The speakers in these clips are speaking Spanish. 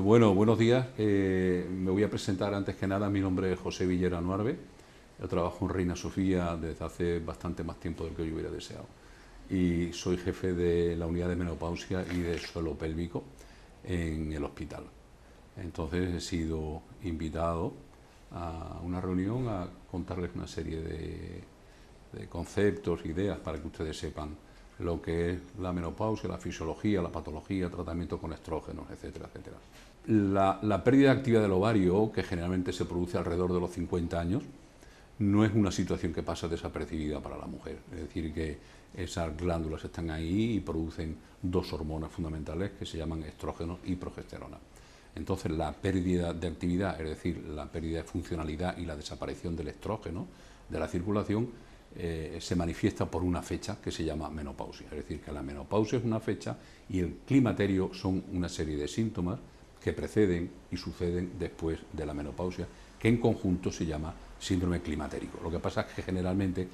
Bueno, buenos días. Me voy a presentar antes que nada. Mi nombre es José Villera Anuarbe. Yo trabajo en Reina Sofía desde hace bastante más tiempo del que yo hubiera deseado. Y soy jefe de la unidad de menopausia y de suelo pélvico en el hospital. Entonces he sido invitado a una reunión a contarles una serie de conceptos, ideas para que ustedes sepan lo que es la menopausia, la fisiología, la patología, tratamiento con estrógenos, etcétera, etcétera. La pérdida de actividad del ovario, que generalmente se produce alrededor de los 50 años, no es una situación que pasa desapercibida para la mujer. Es decir, que esas glándulas están ahí y producen dos hormonas fundamentales que se llaman estrógenos y progesterona. Entonces, la pérdida de actividad, es decir, la pérdida de funcionalidad y la desaparición del estrógeno de la circulación, se manifiesta por una fecha que se llama menopausia. Es decir, que la menopausia es una fecha y el climaterio son una serie de síntomas que preceden y suceden después de la menopausia, que en conjunto se llama síndrome climatérico. Lo que pasa es que generalmente,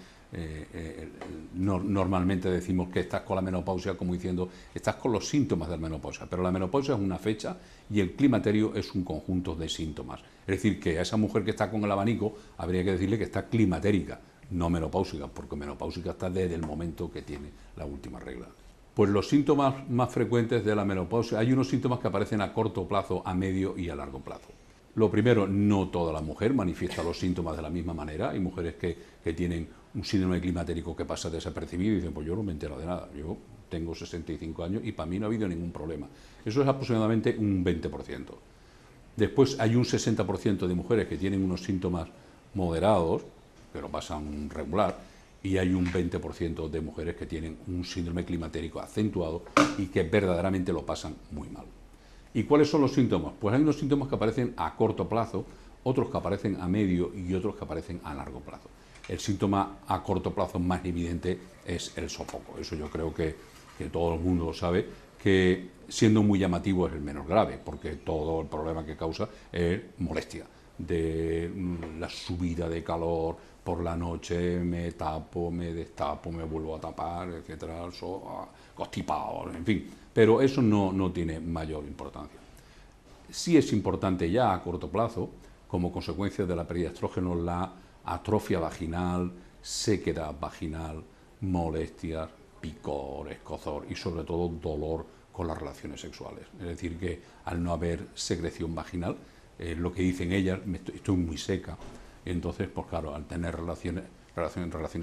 normalmente decimos que estás con la menopausia como diciendo estás con los síntomas de la menopausia, pero la menopausia es una fecha y el climaterio es un conjunto de síntomas. Es decir, que a esa mujer que está con el abanico habría que decirle que está climatérica, no menopáusica, porque menopáusica está desde el momento que tiene la última regla. Pues los síntomas más frecuentes de la menopausia, hay unos síntomas que aparecen a corto plazo, a medio y a largo plazo. Lo primero, no toda la mujer manifiesta los síntomas de la misma manera. Hay mujeres que tienen un síndrome climatérico que pasa desapercibido y dicen, pues yo no me entero de nada, yo tengo 65 años y para mí no ha habido ningún problema. Eso es aproximadamente un 20%. Después hay un 60% de mujeres que tienen unos síntomas moderados, pero pasan regular, y hay un 20% de mujeres que tienen un síndrome climatérico acentuado y que verdaderamente lo pasan muy mal. ¿Y cuáles son los síntomas? Pues hay unos síntomas que aparecen a corto plazo, otros que aparecen a medio y otros que aparecen a largo plazo. El síntoma a corto plazo más evidente es el sofoco. Eso yo creo que todo el mundo lo sabe, que siendo muy llamativo es el menos grave, porque todo el problema que causa es molestia, de la subida de calor, por la noche me tapo, me destapo, me vuelvo a tapar, etcétera, constipado, en fin. Pero eso no tiene mayor importancia. Sí es importante ya a corto plazo, como consecuencia de la pérdida de estrógeno, la atrofia vaginal, sequedad vaginal, molestias, picor, escozor y sobre todo dolor con las relaciones sexuales. Es decir, que al no haber secreción vaginal, lo que dicen ellas, estoy muy seca, entonces, pues claro, al tener relaciones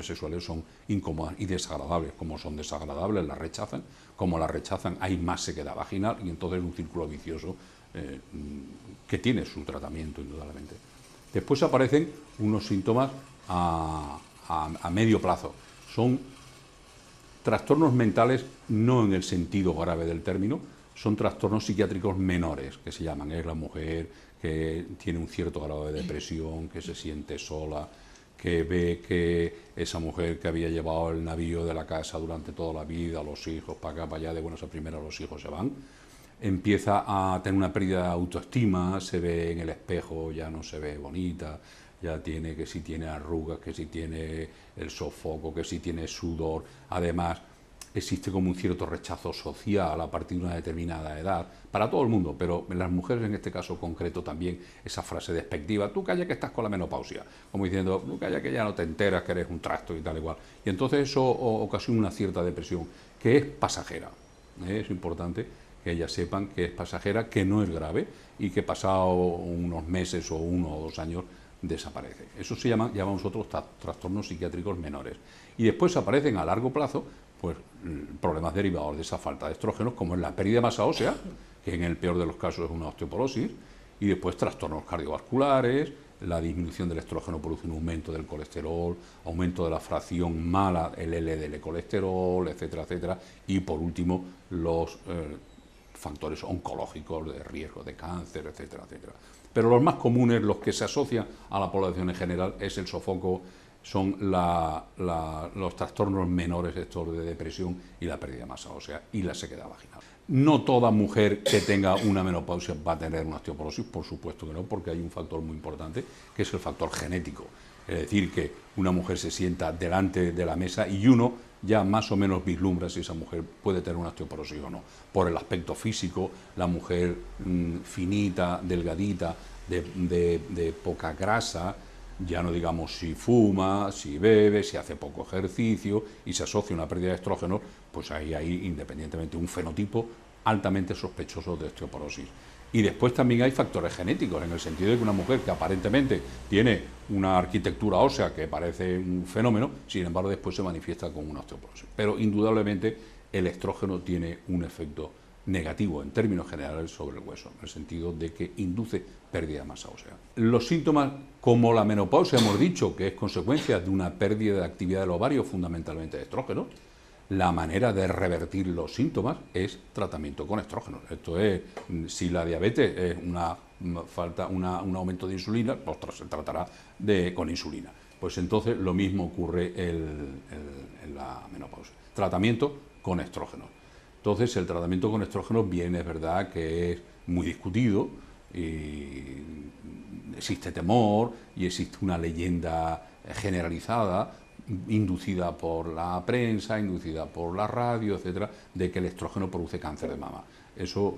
sexuales son incómodas y desagradables. Como son desagradables, las rechazan. Como las rechazan, hay más sequedad vaginal y entonces es un círculo vicioso que tiene su tratamiento, indudablemente. Después aparecen unos síntomas a medio plazo. Son trastornos mentales, no en el sentido grave del término, son trastornos psiquiátricos menores, que se llaman. Es la mujer que tiene un cierto grado de depresión, que se siente sola, que ve que esa mujer que había llevado el navío de la casa durante toda la vida, los hijos, para acá, para allá, de buenas a primeras los hijos se van, empieza a tener una pérdida de autoestima, se ve en el espejo, ya no se ve bonita, ya tiene que si tiene arrugas, que si tiene el sofoco, que si tiene sudor, además existe como un cierto rechazo social a partir de una determinada edad, para todo el mundo, pero en las mujeres en este caso concreto también esa frase despectiva, tú calla que estás con la menopausia, como diciendo, tú calla que ya no te enteras, que eres un trasto y tal igual. Y entonces eso ocasiona una cierta depresión, que es pasajera. Es importante que ellas sepan que es pasajera, que no es grave y que pasado unos meses o 1 o 2 años desaparece. Eso se llamamos nosotros trastornos psiquiátricos menores. Y después aparecen a largo plazo pues problemas derivados de esa falta de estrógenos, como es la pérdida de masa ósea, que en el peor de los casos es una osteoporosis, y después trastornos cardiovasculares, la disminución del estrógeno produce un aumento del colesterol, aumento de la fracción mala, el LDL colesterol, etcétera, etcétera, y por último los factores oncológicos de riesgo de cáncer, etcétera, etcétera. Pero los más comunes, los que se asocian a la población en general, es el sofoco, son los trastornos menores estos de depresión y la pérdida de masa ósea y la sequedad vaginal. No toda mujer que tenga una menopausia va a tener una osteoporosis, por supuesto que no, porque hay un factor muy importante, que es el factor genético. Es decir, que una mujer se sienta delante de la mesa y uno ya más o menos vislumbra si esa mujer puede tener una osteoporosis o no. Por el aspecto físico, la mujer finita, delgadita, de poca grasa, ya no digamos si fuma, si bebe, si hace poco ejercicio y se asocia a una pérdida de estrógenos, pues ahí hay independientemente un fenotipo altamente sospechoso de osteoporosis. Y después también hay factores genéticos, en el sentido de que una mujer que aparentemente tiene una arquitectura ósea que parece un fenómeno, sin embargo después se manifiesta con una osteoporosis. Pero indudablemente el estrógeno tiene un efecto negativo en términos generales sobre el hueso, en el sentido de que induce pérdida de masa ósea. Los síntomas, como la menopausia, hemos dicho que es consecuencia de una pérdida de actividad del ovario, fundamentalmente de estrógenos. La manera de revertir los síntomas es tratamiento con estrógenos. Esto es, si la diabetes es un aumento de insulina, pues se tratará con insulina. Pues entonces lo mismo ocurre en la menopausia. Tratamiento con estrógenos. Entonces el tratamiento con estrógenos bien es verdad que es muy discutido, y existe temor y existe una leyenda generalizada, inducida por la prensa, inducida por la radio, etcétera, de que el estrógeno produce cáncer de mama. Eso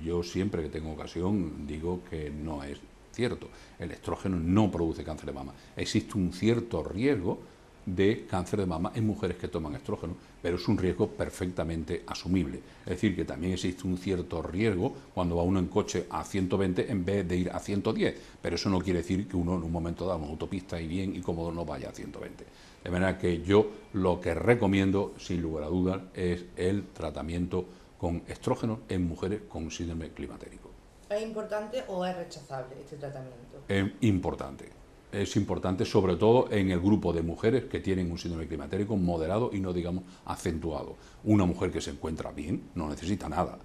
yo siempre que tengo ocasión digo que no es cierto. El estrógeno no produce cáncer de mama. Existe un cierto riesgo de cáncer de mama en mujeres que toman estrógeno, pero es un riesgo perfectamente asumible. Es decir, que también existe un cierto riesgo cuando va uno en coche a 120 en vez de ir a 110, pero eso no quiere decir que uno en un momento dado, en una autopista y bien y cómodo, no vaya a 120. De manera que yo lo que recomiendo, sin lugar a dudas, es el tratamiento con estrógenos en mujeres con síndrome climatérico. ¿Es importante o es rechazable este tratamiento? Es importante. Es importante sobre todo en el grupo de mujeres que tienen un síndrome climatérico moderado y no digamos acentuado. Una mujer que se encuentra bien no necesita nada,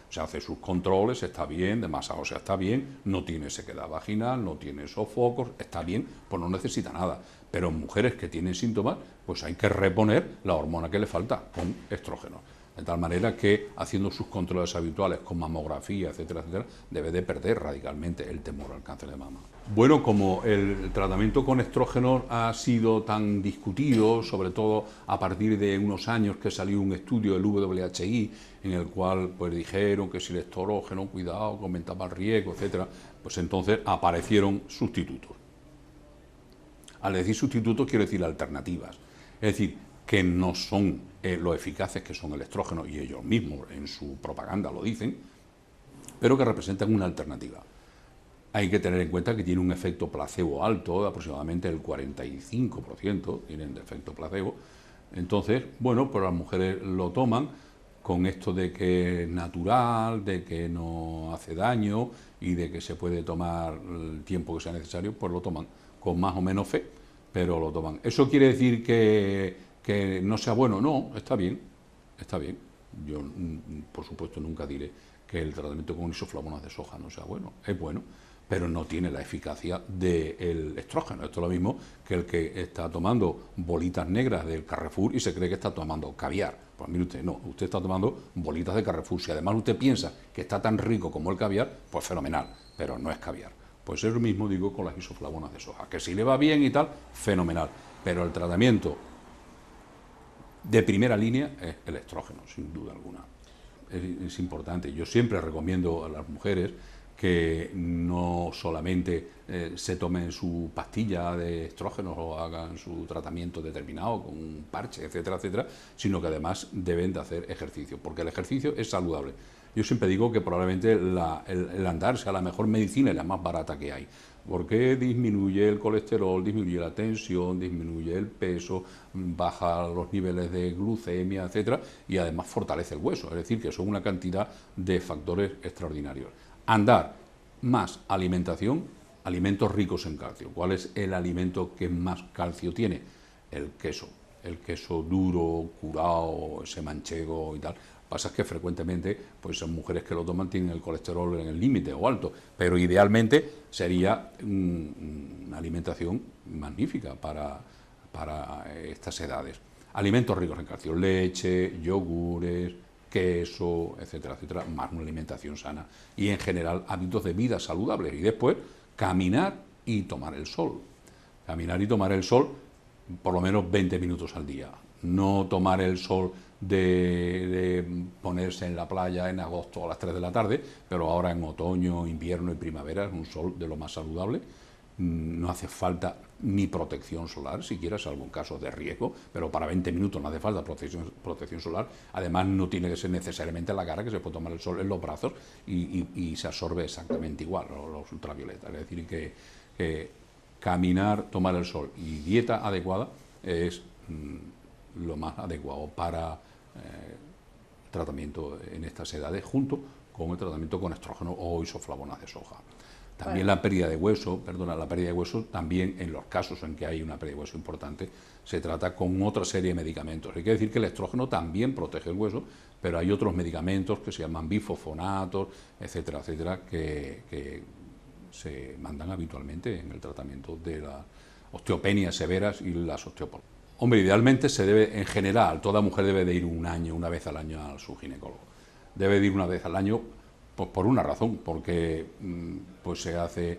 se hace sus controles, está bien, de masa ósea está bien, no tiene sequedad vaginal, no tiene sofocos, está bien, pues no necesita nada. Pero en mujeres que tienen síntomas, pues hay que reponer la hormona que le falta con estrógenos. De tal manera que, haciendo sus controles habituales con mamografía, etcétera, etcétera, debe de perder radicalmente el temor al cáncer de mama. Bueno, como el tratamiento con estrógenos ha sido tan discutido, sobre todo a partir de unos años que salió un estudio del WHI, en el cual pues dijeron que si el estrógeno, cuidado, que aumentaba el riesgo, etcétera, pues entonces aparecieron sustitutos. Al decir sustitutos quiero decir alternativas. Es decir, que no son lo eficaces que son el estrógeno, y ellos mismos en su propaganda lo dicen, pero que representan una alternativa. Hay que tener en cuenta que tiene un efecto placebo alto, de aproximadamente el 45% tienen de efecto placebo. Entonces, bueno, pues las mujeres lo toman con esto de que es natural, de que no hace daño y de que se puede tomar el tiempo que sea necesario, pues lo toman con más o menos fe, pero lo toman. ¿Eso quiere decir que no sea bueno? No, está bien, está bien. Yo, por supuesto, nunca diré que el tratamiento con isoflavonas de soja no sea bueno. Es bueno, pero no tiene la eficacia del estrógeno. Esto es lo mismo que el que está tomando bolitas negras del Carrefour y se cree que está tomando caviar. Pues mire usted, no, usted está tomando bolitas de Carrefour. Si además usted piensa que está tan rico como el caviar, pues fenomenal, pero no es caviar. Pues es lo mismo, digo, con las isoflavonas de soja, que si le va bien y tal, fenomenal, pero el tratamiento de primera línea es el estrógeno, sin duda alguna. Es importante. Yo siempre recomiendo a las mujeres que no solamente se tomen su pastilla de estrógenos o hagan su tratamiento determinado con un parche, etcétera, etcétera, sino que además deben de hacer ejercicio, porque el ejercicio es saludable. Yo siempre digo que probablemente el andar sea la mejor medicina y la más barata que hay, porque disminuye el colesterol, disminuye la tensión, disminuye el peso, baja los niveles de glucemia, etcétera, y además fortalece el hueso, es decir, que son una cantidad de factores extraordinarios. Andar, más alimentación, alimentos ricos en calcio. ¿Cuál es el alimento que más calcio tiene? El queso duro, curado, ese manchego y tal. Lo que pasa es que frecuentemente pues son mujeres que lo toman tienen el colesterol en el límite o alto, pero idealmente sería una alimentación magnífica para estas edades. Alimentos ricos en calcio, leche, yogures, queso, etcétera, etcétera, más una alimentación sana y en general hábitos de vida saludables. Y después caminar y tomar el sol. Caminar y tomar el sol por lo menos 20 minutos al día. No tomar el sol de ponerse en la playa en agosto a las 3 de la tarde, pero ahora en otoño, invierno y primavera es un sol de lo más saludable. No hace falta ni protección solar, siquiera, salvo en casos de riesgo, pero para 20 minutos no hace falta protección solar. Además, no tiene que ser necesariamente en la cara, que se puede tomar el sol en los brazos y se absorbe exactamente igual los ultravioletas. Es decir, que caminar, tomar el sol y dieta adecuada es lo más adecuado para tratamiento en estas edades, junto con el tratamiento con estrógeno o isoflavonas de soja. También la pérdida de hueso, también en los casos en que hay una pérdida de hueso importante, se trata con otra serie de medicamentos. Hay que decir que el estrógeno también protege el hueso, pero hay otros medicamentos que se llaman bifosfonatos, etcétera, etcétera, que se mandan habitualmente en el tratamiento de las osteopenias severas y las osteoporosis. Hombre, idealmente en general, toda mujer debe de ir una vez al año a su ginecólogo. Debe de ir una vez al año pues por una razón, porque pues se hace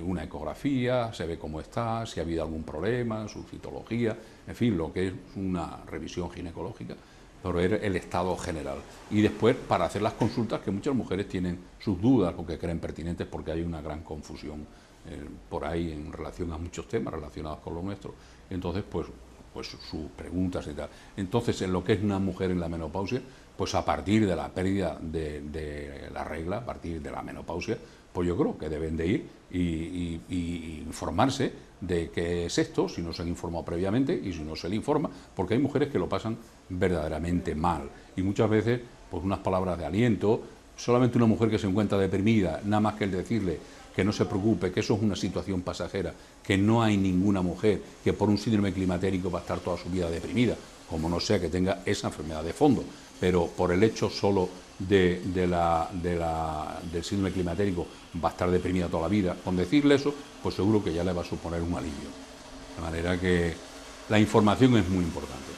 una ecografía, se ve cómo está, si ha habido algún problema, su citología, en fin, lo que es una revisión ginecológica, por ver el estado general. Y después, para hacer las consultas, que muchas mujeres tienen sus dudas o que creen pertinentes, porque hay una gran confusión por ahí en relación a muchos temas relacionados con lo nuestro. Entonces, pues sus preguntas y tal. Entonces, en lo que es una mujer en la menopausia, pues a partir de la pérdida de la regla, a partir de la menopausia, pues yo creo que deben de ir y informarse de qué es esto, si no se han informado previamente y si no se le informa, porque hay mujeres que lo pasan verdaderamente mal y muchas veces, pues unas palabras de aliento, solamente una mujer que se encuentra deprimida, nada más que el decirle que no se preocupe, que eso es una situación pasajera, que no hay ninguna mujer que por un síndrome climatérico va a estar toda su vida deprimida, como no sea que tenga esa enfermedad de fondo, pero por el hecho solo del síndrome climatérico va a estar deprimida toda la vida. Con decirle eso, pues seguro que ya le va a suponer un alivio. De manera que la información es muy importante.